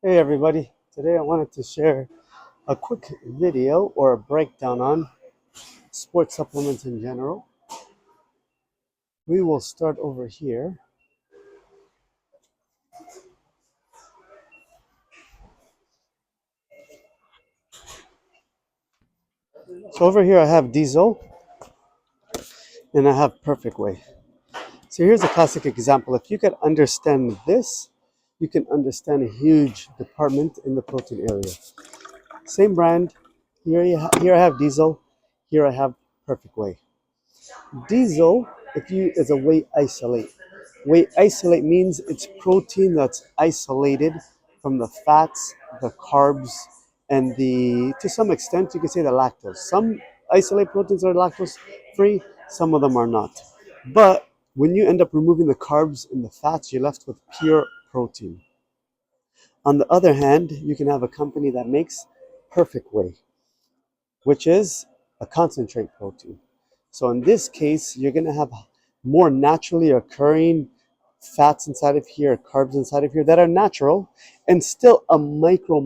Hey everybody, today I wanted to share a quick video or a breakdown on sports supplements in general. We will start over here. So over here I have Diesel and I have Perfect Whey. So here's a classic example. If you could understand this, you can understand a huge department in the protein area. Same brand. Here I have Diesel. Here I have Perfect Whey. Diesel, is a whey isolate. Whey isolate means it's protein that's isolated from the fats, the carbs, and to some extent, you can say the lactose. Some isolate proteins are lactose free, some of them are not. But when you end up removing the carbs and the fats, you're left with pure protein. On the other hand, you can have a company that makes perfect whey, which is a concentrate protein. So in this case, you're going to have more naturally occurring fats inside of here, carbs inside of here that are natural, and still a micro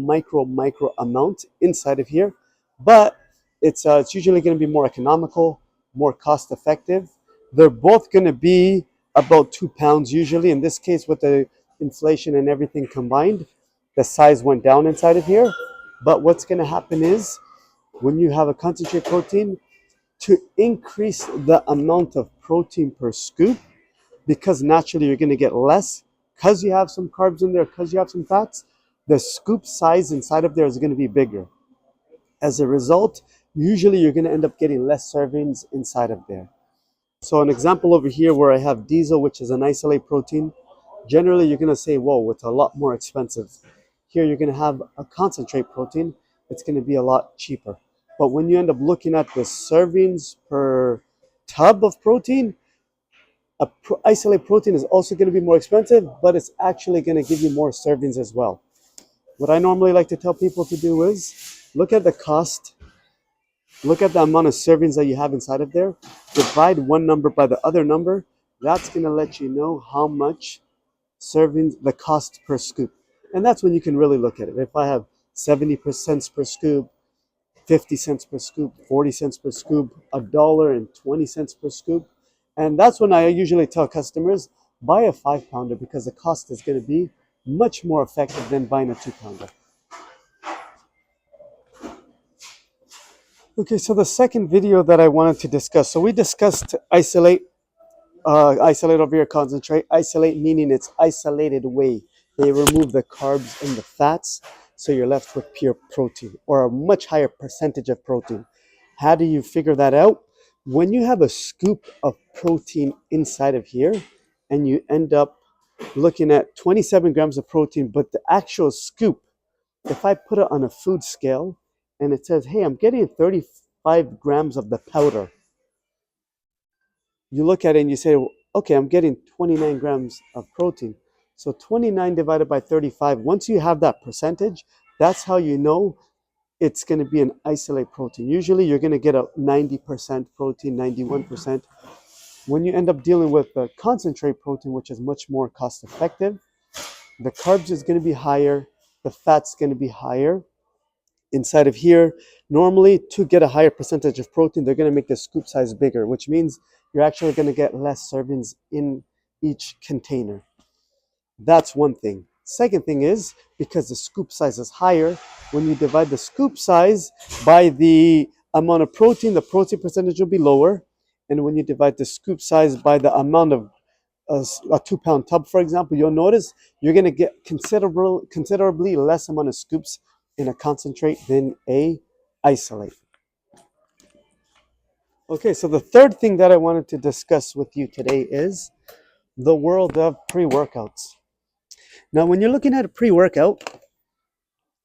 amount inside of here. But it's usually going to be more economical, more cost effective. They're both going to be about 2 pounds usually. In this case, with the inflation and everything combined, the size went down inside of here. But what's going to happen is when you have a concentrate protein, to increase the amount of protein per scoop, because naturally you're going to get less because you have some carbs in there, because you have some fats, the scoop size inside of there is going to be bigger. As a result, usually you're going to end up getting less servings inside of there. So an example over here where I have Diesel, which is an isolate protein, generally you're going to say, whoa, it's a lot more expensive. Here you're going to have a concentrate protein, it's going to be a lot cheaper. But when you end up looking at the servings per tub of protein, isolate protein is also going to be more expensive, but it's actually going to give you more servings as well. What I normally like to tell people to do is look at the cost, look at the amount of servings that you have inside of there, divide one number by the other number. That's going to let you know how much servings, the cost per scoop. And that's when you can really look at it. If I have 70 cents per scoop, 50 cents per scoop, 40 cents per scoop, $1.20 per scoop. And that's when I usually tell customers, buy a 5 pounder because the cost is going to be much more effective than buying a 2 pounder. Okay, so the second video that I wanted to discuss. So we discussed isolate over here, concentrate. Isolate meaning it's isolated whey. They remove the carbs and the fats, so you're left with pure protein or a much higher percentage of protein. How do you figure that out? When you have a scoop of protein inside of here and you end up looking at 27 grams of protein, but the actual scoop, if I put it on a food scale and it says, hey, I'm getting 35 grams of the powder, you look at it and you say, okay, I'm getting 29 grams of protein. So 29 divided by 35, once you have that percentage, that's how you know it's going to be an isolate protein. Usually you're going to get a 90% protein, 91%. When you end up dealing with the concentrate protein, which is much more cost effective, the carbs is going to be higher, the fat's going to be higher. Inside of here, normally to get a higher percentage of protein, they're going to make the scoop size bigger, which means you're actually going to get less servings in each container. That's one thing. Second thing is, because the scoop size is higher, when you divide the scoop size by the amount of protein, the protein percentage will be lower. And when you divide the scoop size by the amount of a 2 pound tub, for example, you'll notice you're going to get considerably less amount of scoops in a concentrate than a isolate. Okay, so the third thing that I wanted to discuss with you today is the world of pre-workouts. Now, when you're looking at a pre-workout,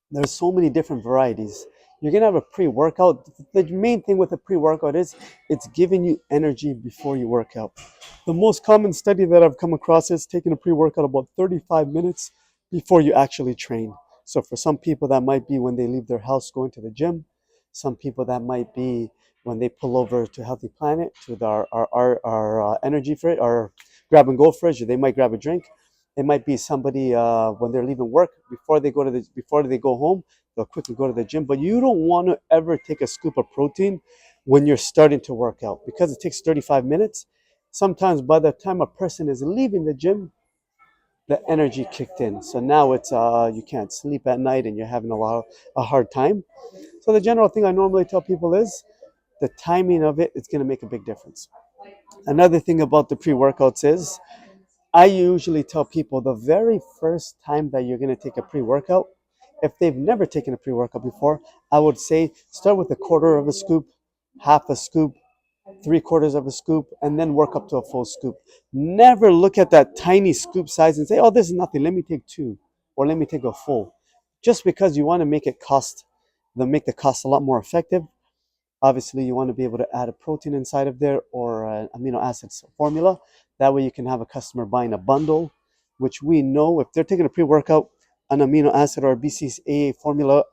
there's so many different varieties. You're gonna have a pre-workout. The main thing with a pre-workout is it's giving you energy before you work out. The most common study that I've come across is taking a pre-workout about 35 minutes before you actually train. So for some people that might be when they leave their house going to the gym. Some people that might be when they pull over to Healthy Planet to our energy fridge, our grab and go fridge, or they might grab a drink. It might be somebody when they're leaving work before they go home, they'll quickly go to the gym. But you don't want to ever take a scoop of protein when you're starting to work out because it takes 35 minutes. Sometimes by the time a person is leaving the gym, the energy kicked in. So now it's you can't sleep at night and you're having a hard time. So the general thing I normally tell people is the timing of it is going to make a big difference. Another thing about the pre-workouts is I usually tell people the very first time that you're going to take a pre-workout, if they've never taken a pre-workout before, I would say start with a quarter of a scoop, half a scoop, three-quarters of a scoop, and then work up to a full scoop. Never look at that tiny scoop size and say, oh, this is nothing, let me take two, or let me take a full. Just because you want to make the cost a lot more effective. Obviously, you want to be able to add a protein inside of there or an amino acids formula. That way you can have a customer buying a bundle, which we know if they're taking a pre-workout, an amino acid or a BCAA formula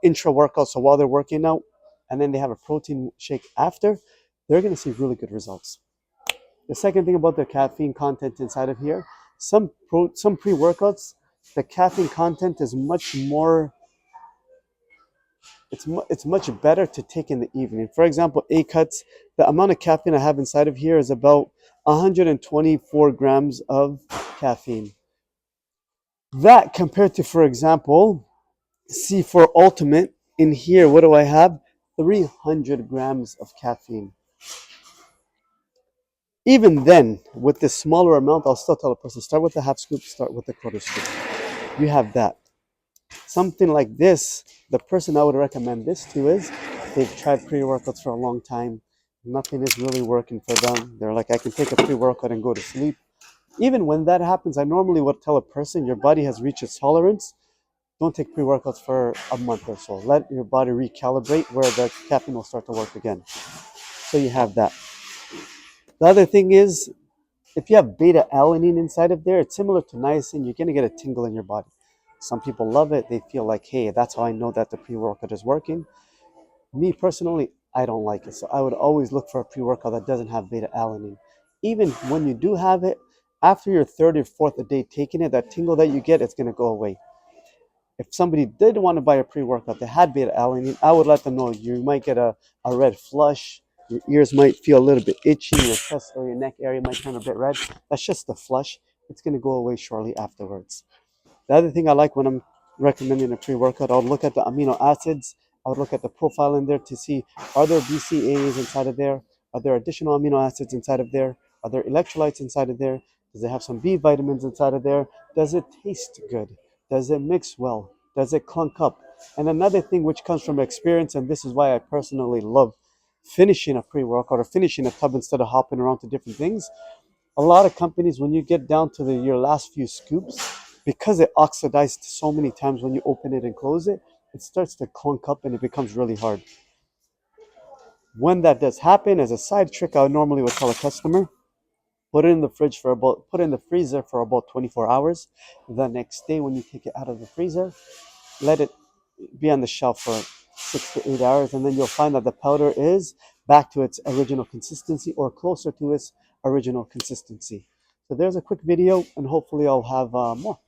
intra-workout, so while they're working out, and then they have a protein shake after, they're going to see really good results. The second thing about the caffeine content inside of here, some pre-workouts, the caffeine content is much more it's much better to take in the evening. For example, A cuts, the amount of caffeine I have inside of here is about 124 grams of caffeine. That compared to, for example, C4 Ultimate, in here, what do I have? 300 grams of caffeine. Even then, with this smaller amount, I'll still tell a person, start with the half scoop, start with the quarter scoop. You have that. Something like this, the person I would recommend this to is they've tried pre-workouts for a long time. Nothing is really working for them. They're like, I can take a pre-workout and go to sleep. Even when that happens, I normally would tell a person, your body has reached its tolerance. Don't take pre-workouts for a month or so. Let your body recalibrate where the caffeine will start to work again. So you have that. The other thing is, if you have beta alanine inside of there, it's similar to niacin. You're going to get a tingle in your body. Some people love it. They feel like, hey, that's how I know that the pre-workout is working. Me personally, I don't like it. So I would always look for a pre-workout that doesn't have beta alanine. Even when you do have it, after your third or fourth a day taking it, that tingle that you get, it's going to go away. If somebody did want to buy a pre-workout that had beta alanine, I would let them know you might get a red flush. Your ears might feel a little bit itchy. Your chest or your neck area might turn a bit red. That's just the flush. It's going to go away shortly afterwards. The other thing I like when I'm recommending a pre-workout, I would look at the amino acids. I would look at the profile in there to see, are there BCAAs inside of there? Are there additional amino acids inside of there? Are there electrolytes inside of there? Does it have some B vitamins inside of there? Does it taste good? Does it mix well? Does it clunk up? And another thing which comes from experience, and this is why I personally love finishing a pre-workout or finishing a tub instead of hopping around to different things. A lot of companies, when you get down to your last few scoops, because it oxidized so many times when you open it and close it, it starts to clunk up and it becomes really hard. When that does happen, as a side trick, I normally would tell a customer, put it in the freezer for about 24 hours. The next day, when you take it out of the freezer, let it be on the shelf for 6 to 8 hours, and then you'll find that the powder is back to its original consistency or closer to its original consistency. So there's a quick video, and hopefully I'll have more.